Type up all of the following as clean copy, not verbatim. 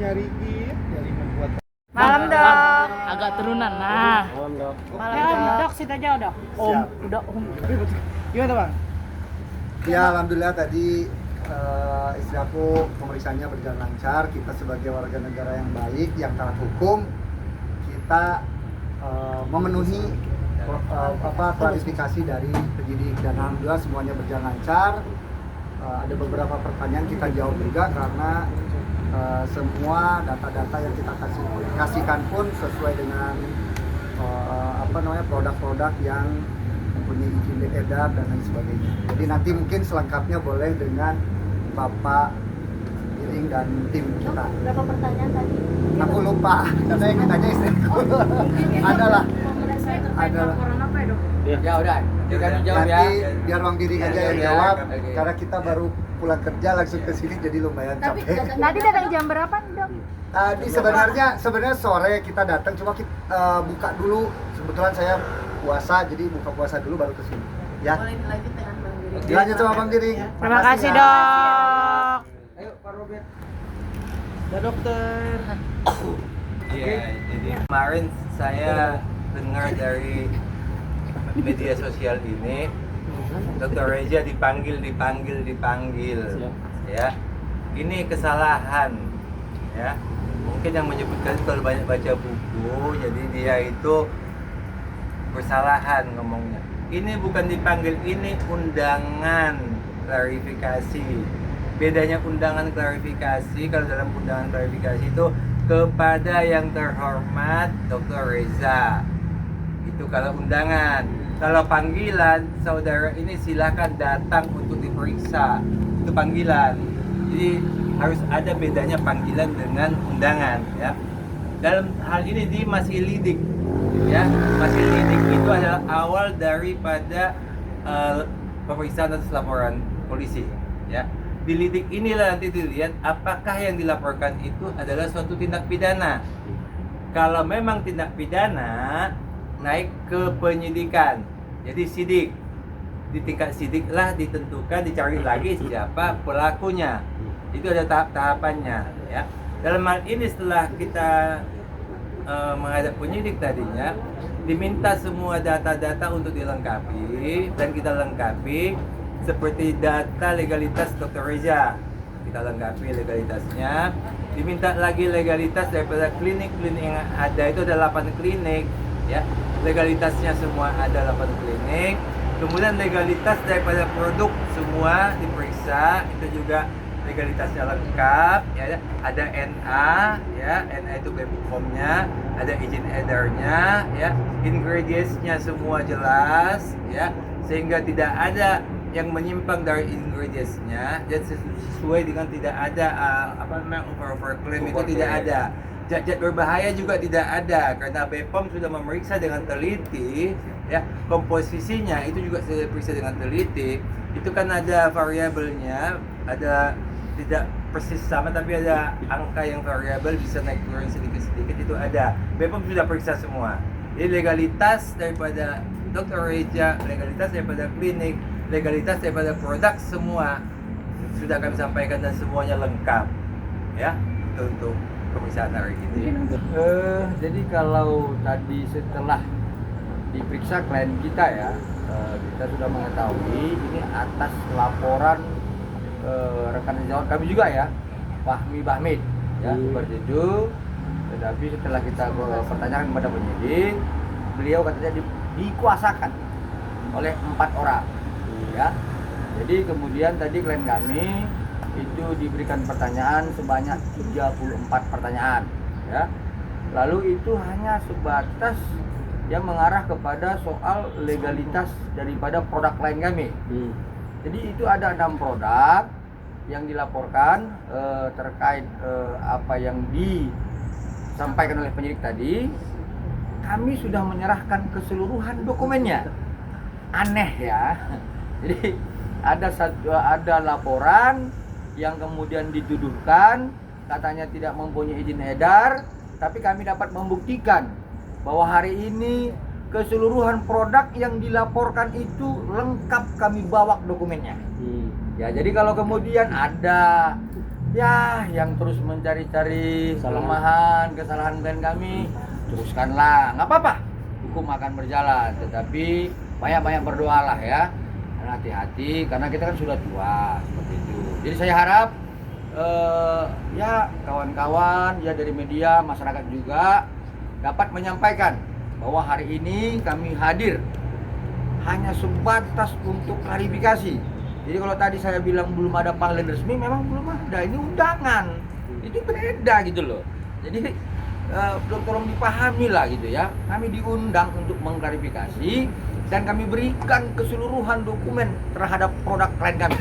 nyari membuat. Malam dok. Agak turunan. Nah. Malam dok. Malam dok, situ aja dok. Siap. Udah om. Gimana bang? Ya alhamdulillah tadi istri aku pemeriksaannya berjalan lancar. Kita sebagai warga negara yang baik, yang taat hukum, kita memenuhi klarifikasi dari penyidik dan alhamdulillah semuanya berjalan lancar. Ada beberapa pertanyaan kita jawab juga karena semua data-data yang kita kasihkan pun sesuai dengan produk-produk yang mempunyai izin edar dan lain sebagainya. Jadi nanti mungkin selengkapnya boleh dengan Bapak Giring dan tim kita. Berapa pertanyaan tadi? Aku lupa, karena yang ditanya istriku. Adalah. Ya udah, nanti kami jawab ya. Nanti biar Bang Giring aja yang jawab, karena kita baru pulang kerja langsung ke sini jadi lumayan Tapi capek. tadi datang jam berapa dok? Tadi sebenarnya sore kita datang, cuma kita buka dulu. Kebetulan saya puasa, jadi buka puasa dulu baru ke sini. Ya. Boleh dilanjut dengan Bang Giring. Dilanjut sama Bang Giring. Terima kasih ya. dok. Ayo Pak Robert. Ya dokter. Iya, jadi kemarin saya dengar dari media sosial ini, Dr. Reza dipanggil, ya. Ini kesalahan, ya. Mungkin yang menyebutkan kalau banyak baca buku, jadi dia itu kesalahan ngomongnya. Ini bukan dipanggil, ini undangan klarifikasi. Bedanya undangan klarifikasi, kalau dalam undangan klarifikasi itu kepada yang terhormat Dr. Reza. Itu kalau undangan. Kalau panggilan, saudara ini silakan datang untuk diperiksa. Itu panggilan. Jadi harus ada bedanya panggilan dengan undangan, ya. Dalam hal ini dia masih lidik, ya. Masih lidik itu adalah awal daripada pemeriksaan atas laporan polisi, ya. Di lidik inilah nanti dilihat apakah yang dilaporkan itu adalah suatu tindak pidana. Kalau memang tindak pidana, naik ke penyidikan. Jadi sidik. Di tingkat sidik lah ditentukan, dicari lagi siapa pelakunya. Itu ada tahap-tahapannya, ya. Dalam hal ini setelah kita menghadap penyidik tadinya, diminta semua data-data untuk dilengkapi dan kita lengkapi seperti data legalitas Dr. Reza. Kita lengkapi legalitasnya. Diminta lagi legalitas daripada klinik-klinik yang ada, itu ada 8 klinik, ya. Legalitasnya semua ada 8 klinik. Kemudian legalitas daripada produk semua diperiksa, itu juga legalitasnya lengkap, ya. Ada NA, ya. NA itu BPOM-nya, ada izin edarnya, ya. Ingredients-nya semua jelas, ya. Sehingga tidak ada yang menyimpang dari ingredients-nya, dan sesuai dengan tidak ada over claim itu tidak ada. Zat-zat berbahaya juga tidak ada karena BPOM sudah memeriksa dengan teliti, ya. Komposisinya itu juga sudah diperiksa dengan teliti. Itu kan ada variabelnya, ada tidak persis sama tapi ada angka yang variabel, bisa naik turun sedikit-sedikit, itu ada. BPOM sudah periksa semua. Jadi legalitas daripada Dr. Reza, legalitas daripada klinik, legalitas daripada produk semua sudah kami sampaikan dan semuanya lengkap, ya. Itu untuk pemeriksaan hari ini. Jadi kalau tadi setelah diperiksa klien kita ya, kita sudah mengetahui ini atas laporan rekan sejawat kami juga ya, Fahmi Bahmid, ya, seperti itu. Tetapi setelah kita pertanyakan kepada penyidik, beliau katanya dikuasakan oleh 4 orang, ya. Jadi kemudian tadi klien kami itu diberikan pertanyaan sebanyak 34 pertanyaan, ya. Lalu itu hanya sebatas yang mengarah kepada soal legalitas daripada produk klien kami. Jadi itu ada 6 produk yang dilaporkan terkait apa yang disampaikan oleh penyidik tadi. Kami sudah menyerahkan keseluruhan dokumennya. Aneh ya. Jadi ada laporan yang kemudian dituduhkan katanya tidak mempunyai izin edar, tapi kami dapat membuktikan bahwa hari ini keseluruhan produk yang dilaporkan itu lengkap kami bawa dokumennya. Ya, jadi kalau kemudian ada ya yang terus mencari-cari kelemahan, kesalahan klien kami, teruskanlah, nggak apa-apa, hukum akan berjalan, tetapi banyak-banyak berdoalah ya, dan hati-hati karena kita kan sudah tua seperti itu. Jadi saya harap ya kawan-kawan ya dari media, masyarakat juga dapat menyampaikan bahwa hari ini kami hadir hanya sebatas untuk klarifikasi. Jadi kalau tadi saya bilang belum ada panggilan resmi, memang belum ada. Ini undangan, itu beda gitu loh. Jadi tolong dipahami lah gitu ya. Kami diundang untuk mengklarifikasi dan kami berikan keseluruhan dokumen terhadap produk klien kami.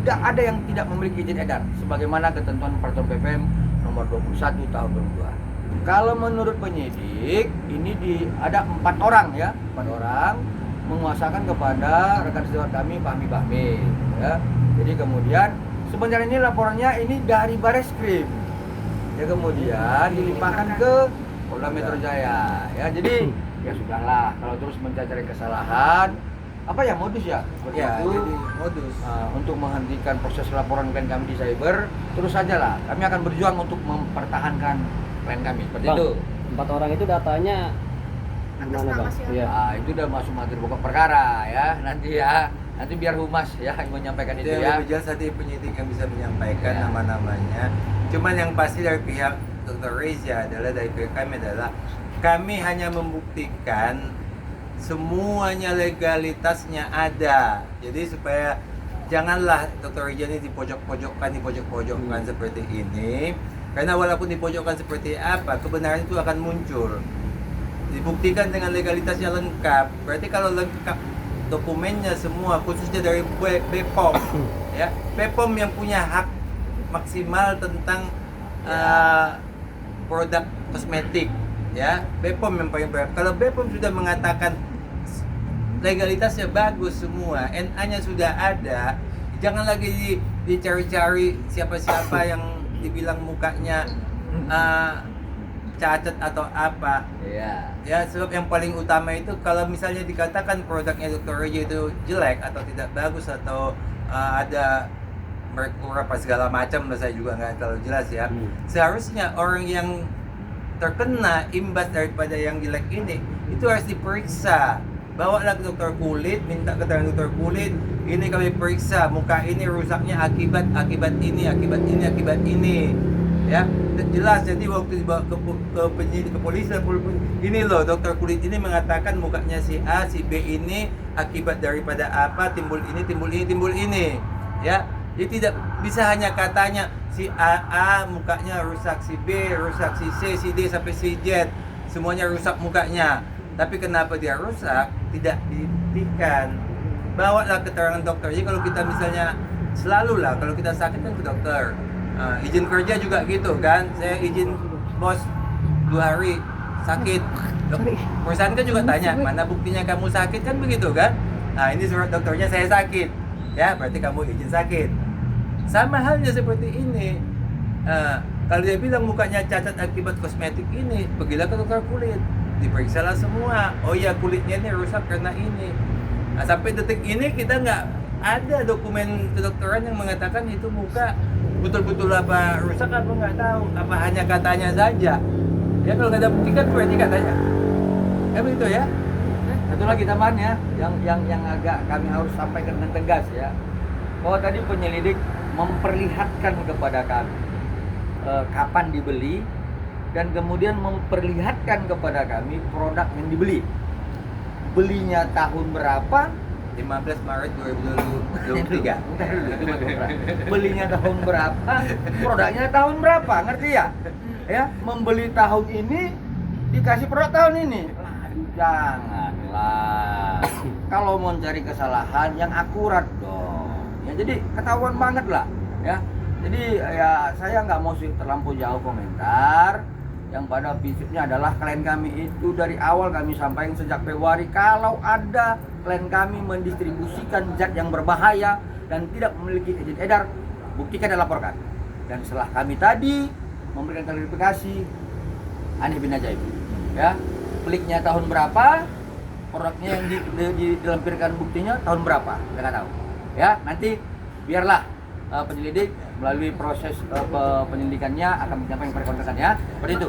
Tidak ada yang tidak memiliki izin edar, sebagaimana ketentuan Peraturan PPM nomor 21 tahun 2002. Kalau menurut penyidik, ini ada 4 orang ya, 4 orang menguasakan kepada rekan sejawat kami Fahmi Bahmi ya. Jadi kemudian sebenarnya ini laporannya ini dari Bareskrim ya, kemudian dilimpahkan ke Polda Metro Jaya ya. Jadi ya sudahlah, kalau terus mencari kesalahan apa ya, modus ya seperti Ya, itu, jadi modus. untuk menghentikan proses laporan klien kami di cyber, terus saja lah kami akan berjuang untuk mempertahankan klien kami seperti Bang, itu. 4 orang itu datanya Atas gimana nama Bang? siapa? Iya. Itu udah masuk materi pokok perkara ya, nanti biar humas ya yang menyampaikan itu Itu ya. lebih jelas nanti penyidik yang bisa menyampaikan Ya. nama-namanya. Cuman yang pasti dari pihak Dr. Reza adalah, dari pihak kami adalah, kami hanya membuktikan semuanya legalitasnya ada. Jadi supaya janganlah Dr. Reza ini dipojok-pojokkan seperti ini. Karena walaupun dipojokkan seperti apa, kebenaran itu akan muncul. Dibuktikan dengan legalitasnya lengkap. Berarti kalau lengkap dokumennya semua, khususnya dari BPOM ya, BPOM yang punya hak maksimal tentang produk kosmetik ya, BPOM yang paling berat. Kalau BPOM sudah mengatakan legalitasnya bagus semua, NA-nya sudah ada, jangan lagi dicari-cari siapa-siapa yang dibilang mukanya cacat atau apa. Iya. Ya, sebab yang paling utama itu kalau misalnya dikatakan produknya Dr. Reza itu jelek atau tidak bagus atau ada merkura apa segala macam, saya juga nggak terlalu jelas ya. Seharusnya orang yang terkena imbas daripada yang jelek ini itu harus diperiksa. Bawalah ke dokter kulit, minta keterangan dokter kulit. Ini kami periksa, muka ini rusaknya akibat ini. Ya, jelas. Jadi waktu dibawa ke penyidik, ke polisi, ini loh dokter kulit ini mengatakan mukanya si A, si B ini akibat daripada apa, timbul ini. Ya, jadi tidak bisa hanya katanya si A mukanya rusak, si B rusak, si C, si D sampai si Z semuanya rusak mukanya. Tapi kenapa dia rusak tidak dibuktikan. Bawalah keterangan dokter. Jadi kalau kita misalnya selalu lah kalau kita sakit kan ke dokter. Izin kerja juga gitu kan, saya izin bos 2 hari sakit, perusahaan kan juga tanya mana buktinya kamu sakit, kan begitu kan. Nah ini surat dokternya saya sakit ya, berarti kamu izin sakit. Sama halnya seperti ini, kalau dia bilang mukanya cacat akibat kosmetik ini, pergilah ke dokter kulit, diperiksalah semua. Oh ya, kulitnya ini rusak karena ini. Nah, sampai detik ini kita nggak ada dokumen kedokteran yang mengatakan itu muka betul-betul apa rusak, apa nggak tahu, apa hanya katanya saja. Ya kalau nggak ada bukti kan berarti katanya. Ya begitu ya. Satu lagi tambahan ya, yang agak kami harus sampaikan dengan tegas ya, bahwa tadi penyelidik memperlihatkan kepada kami kapan dibeli dan kemudian memperlihatkan kepada kami produk yang dibeli. Belinya tahun berapa? 15 Maret 2023. Belinya tahun berapa? Produknya tahun berapa? Ngerti ya? Ya, membeli tahun ini dikasih produk tahun ini. Aduh, janganlah. Kalau mau cari kesalahan yang akurat dong. Ya, jadi ketahuan banget lah, ya. Jadi ya saya nggak mau terlampau jauh komentar. Yang pada prinsipnya adalah klien kami itu dari awal kami sampaikan sejak Februari, kalau ada klien kami mendistribusikan zat yang berbahaya dan tidak memiliki izin edar, buktikan dan laporkan. Dan setelah kami tadi memberikan klarifikasi, aneh bin ajaib, ya, kliknya tahun berapa, produknya yang dilampirkan buktinya tahun berapa, saya nggak tahu. Ya, nanti biarlah penyelidik melalui proses penyelidikannya akan menyampaikan kepada rekan-rekannya. Seperti itu.